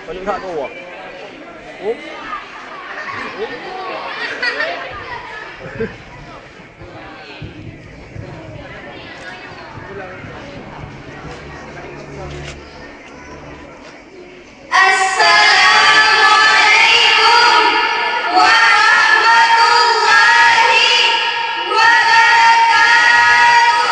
Paling satu wah. Oh. Assalamualaikum warahmatullahi wabarakatuh.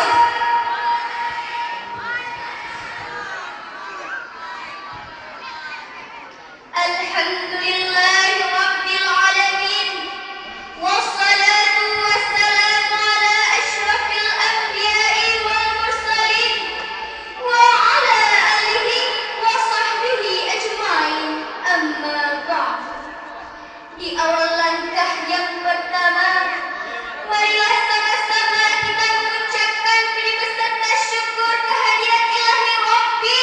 Alhamdulillahi rabbil alamin. Wassalatu wassalamu ala asyrafil anbiya'i wal mursalin wa ala alihi wa sahbihi ajma'in. Amma ba'd. Di awal langkah yang pertama, marilah sama-sama kita mengucapkan puji beserta syukur kehadirat ilahi Rabbi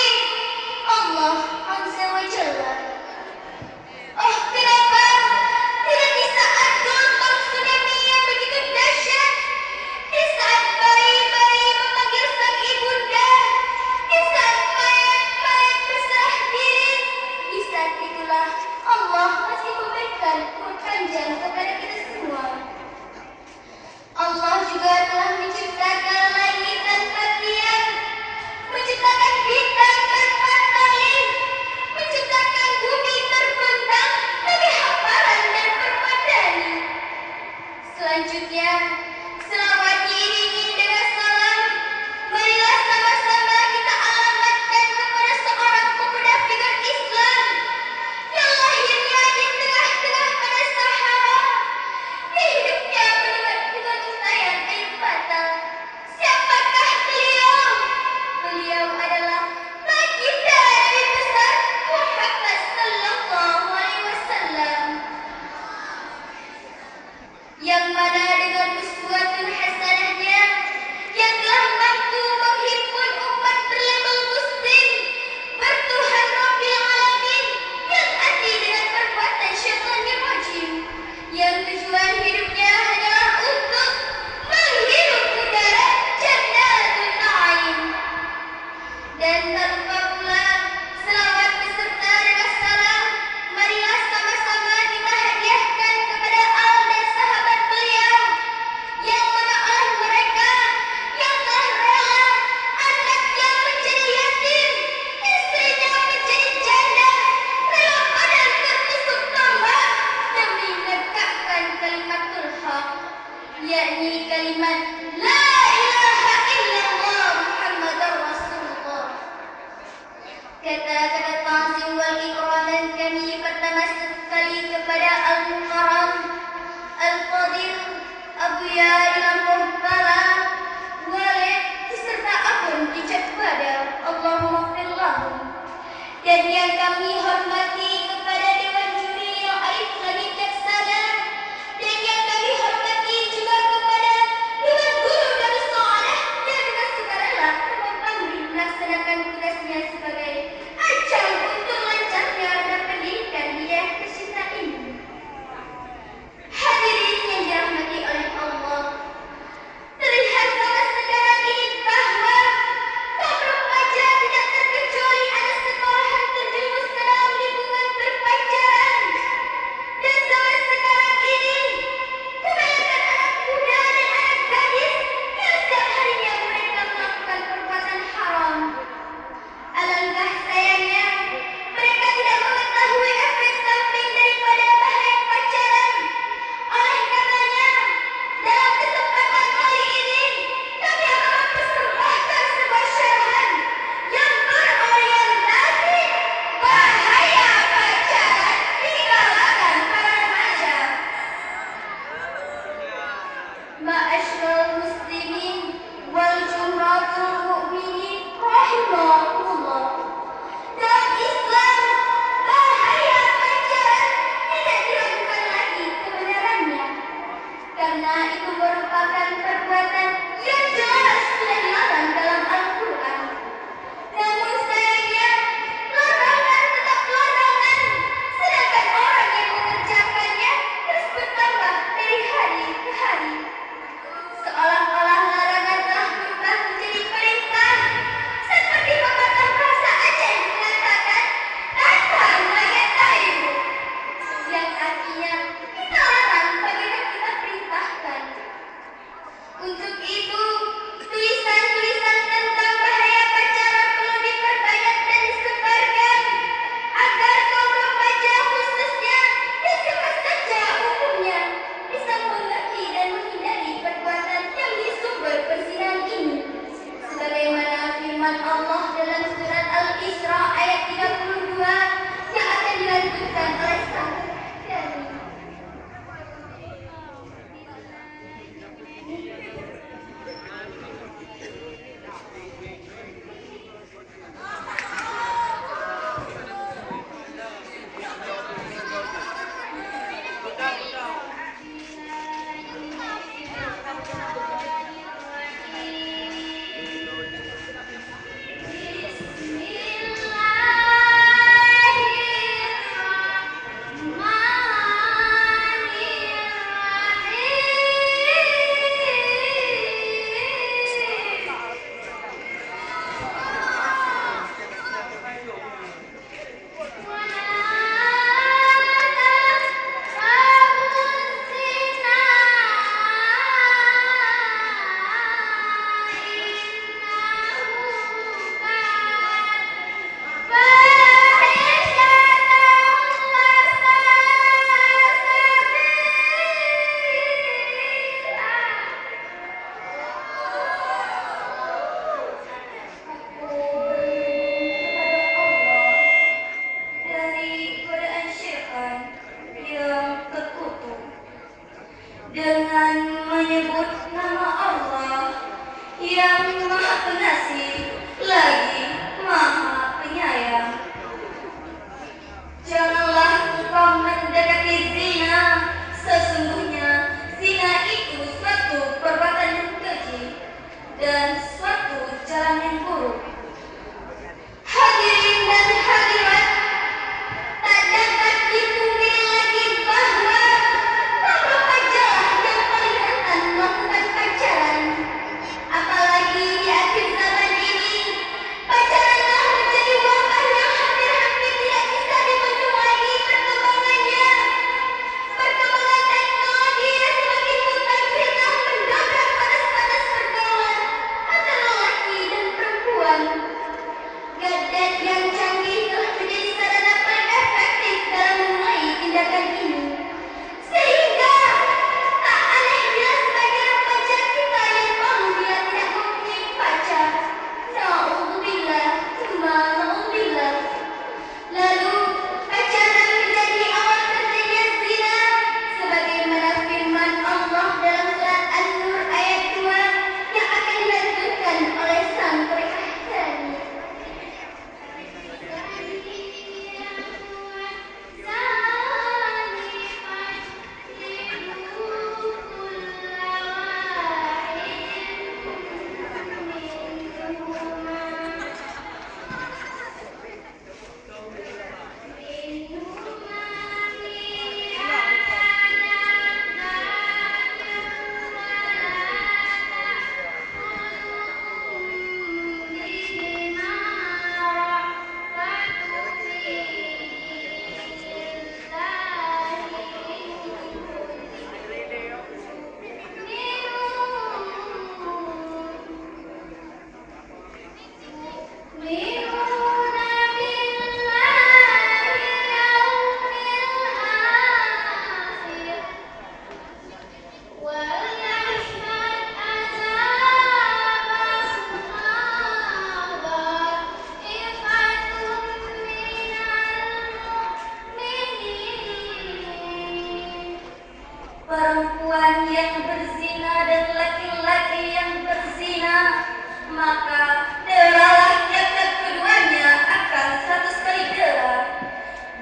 Allah Azza wa Jalla. Oh, kenapa tidak di saat gelombang tsunami yang begitu dahsyat, di saat bayi-bayi memanggil sang ibunda, di saat mayat-mayat berserah diri, di saat itulah Allah masih memberikan umur panjang kepada kita semua. Allah juga telah menciptakan langit tanpa tiang, menciptakan bintang tanpa tali, menciptakan bumi terbentang tapi hamparan dan perpadani. Selanjutnya, selawat diiringi dengan salam. Marilah sama-sama kita alamatkan kepada seorang pemuda figur Islam yang lahirnya di tengah-tengah pada Sahara. Hidupnya dengan untayan air mata. Siapakah beliau? Beliau adalah baginda Nabi besar Muhammad sallallahu alaihi wasallam, yang mana dengan uswatun hasanahnya yang telah mampu menghimpun umat berlabel muslim, bertuhan Rabbil Alamin, yang anti dengan perbuatan syaitanir rajim, yang tujuan hidupnya hanyalah untuk menghirup udara Jannatul Na'im. Dan tak lupa pula selawat beserta dengan salam, marilah sama-sama kita hadiahkan kepada al dan sahabat beliau, yang mana oleh mereka yang telah rela anaknya menjadi yatim, istrinya menjadi janda, rela badan tertusuk tombak demi menegakkan kalimatul haq, yakni kalimat la ilaha illallah Muhammadar Rasulullah. Kata-kata ta'zim wal ikraman kami pertama sekali kepada Al-Mukarram, Al-Fadil, Abu Yai Lampung Bala, Walid, beserta Abun Dijat Bada, Allahumma fir lahum. Dan yang kami hormati kepada Dewan Juri yang arif lagi bijaksana, dan yang kami hormati juga kepada Dewan Guru Darussalah yang dengan sukarela menopang melaksanakan tugasnya sebagai ajang untuk lancarnya dan pendidikan di daerah tercinta ini. Hadirin yang dirahmati oleh Allah, terlihat zaman sekarang ini bahwa kaum remaja tidak terkecuali anak sekolahan terjerumus ke dalam lingkungan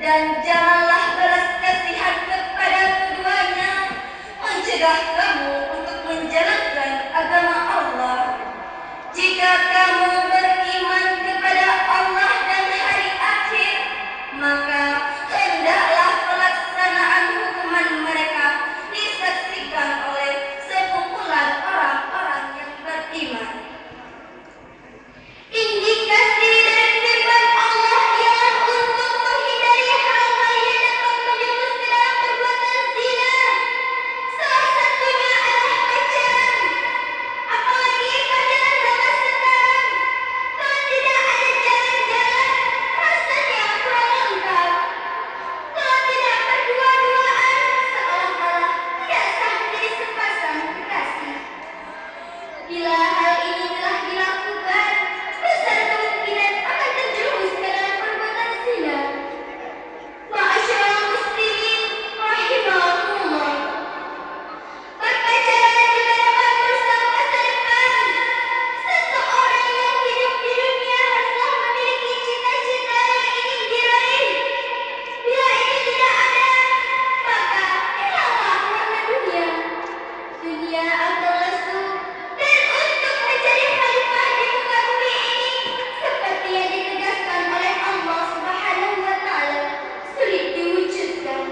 dan janganlah balas kasihan kepada keduanya, mencegah kamu untuk menjalankan agama Allah. Jika kamu beriman kepada Allah dan hari akhir, maka hendaklah pelaksanaan hukuman mereka disaksikan oleh sekumpulan orang-orang yang beriman. Indikasi dari firman Allah ialah untuk menghindari hal-hal yang dapat menjerumus ke dalam perbuatan zina. Salah satunya adalah pacaran. Apalagi pada zaman sekarang, kalau tidak ada jalan-jalan, rasanya kurang lengkap. Kalau tidak berdua-duaan, seolah-olah tidak sah menjadi sepasang kekasih. Bila hal ini telah dilakukan, besar kemungkinan akan terjerumus ke dalam perbuatan zina. Ma'asyiral muslimin rahimakumullah. Berpacaran juga dapat merusak masa depan. Seseorang yang hidup di dunia haruslah memiliki cita-cita yang ingin diraih. Bila ini tidak ada, maka hilanglah warna dunia. Dunia akan lesu, dan untuk menjadi khalifah di muka bumi ini, seperti yang ditegaskan oleh Allah Subhanahu wa Ta'ala, sulit diwujudkan.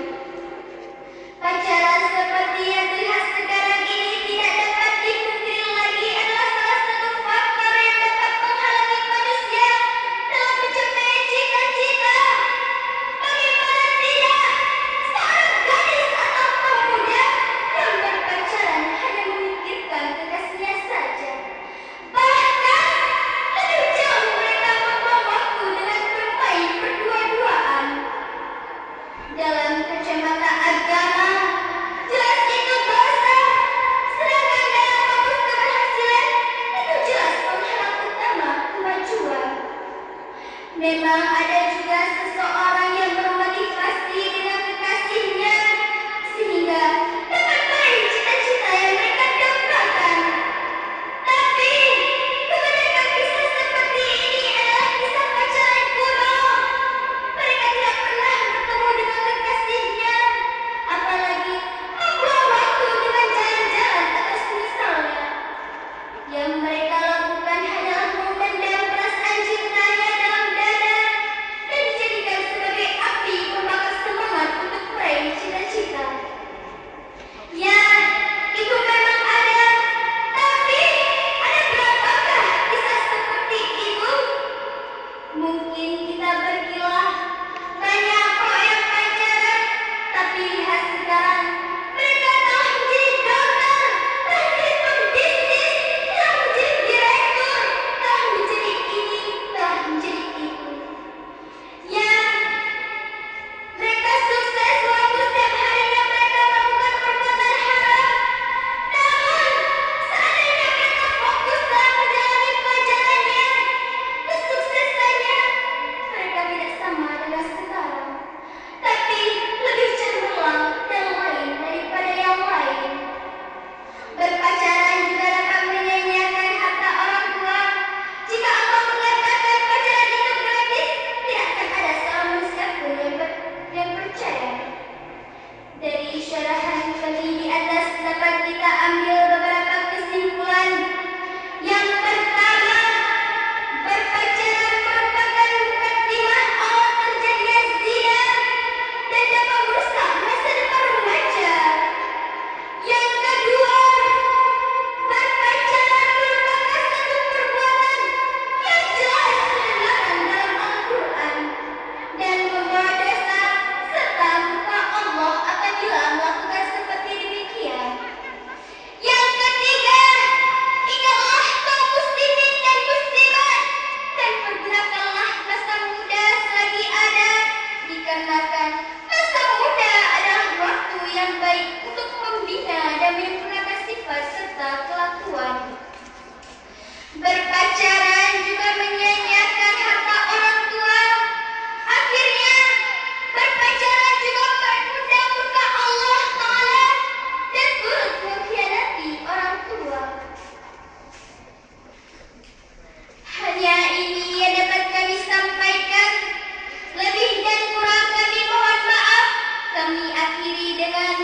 Pacaran seperti yang terlihat sekarang ini tidak dapat dipungkiri lagi adalah salah satu faktor yang dapat menghalangi manusia dalam mencapai cita-cita. Bagaimana tidak, seorang gadis atau pemuda yang berpacaran hanya memikirkan kekasihnya saja. Bahkan lebih jauh mereka membuang waktu dengan bermain berdua-duaan. Dalam kacamata agama, jelas itu dosa. Sedangkan dalam fokus keberhasilan, itu jelas penghalang utama kemajuan. Memang ada juga seseorang yang memotivasi dengan kekasihnya sehingga dapat meraih cita-cita yang mereka dambakan. Tapi kebanyakan kisah seperti ini adalah kisah pacaran kuno. Mereka tidak pernah bertemu dengan kekasihnya, apalagi membuang waktu dengan jalan-jalan atau semisalnya. Yang mereka lakukan hanyalah memendam perasaan cintanya dalam dada dan dijadikan sebagai api pembakar semangat untuk meraih cita-cita. Ya, itu memang ada, tapi ada berapakah kisah seperti itu? Mungkin kita berkilah, banyak kok yang pacaran, tapi lihat sekarang, mereka telah menjadi dokter, telah menjadi pembisnis, telah menjadi direktur, telah menjadi ini, telah menjadi itu. Ya, mereka sukses walaupun setiap harinya mereka melakukan perbuatan haram. Namun, seandainya mereka fokus dalam menjalani pelajarannya, kesuksesannya mereka tidak sama dengan sekarang, tapi lebih cemerlang dan lain daripada yang lain. Berpacaran juga dapat menyanyiakan harta orang tua. Jika Allah mengatakan pacaran itu gratis, tidak akan ada seorang manusia pun yang percaya. Dari syarahan kami di atas dapat kita ambil beberapa kesimpulan. Yang pertama, berpacaran merupakan mukadimah awal terjadinya zina dan dapat merusak masa depan remaja. Yang kedua, berpacaran merupakan satu perbuatan yang jelas dilarang dalam Al-Quran dan membawa dosa serta murka Allah apabila melakukan seperti demikian. Yang ketiga, ingatlah kaum muslimin dan muslimat dan pergunakanlah masa muda selagi ada, dikarenakan masa muda adalah waktu yang baik untuk membina dan menyempurnakan sifat serta kelakuan. Berpacaran juga menyanyiakan harta orang tua. Akhirnya, berpacaran juga mengundang murka Allah Ta'ala dan turut mengkhianati orang tua. Hanya ini yang dapat kami sampaikan. Lebih dan kurang kami kami akhiri dengan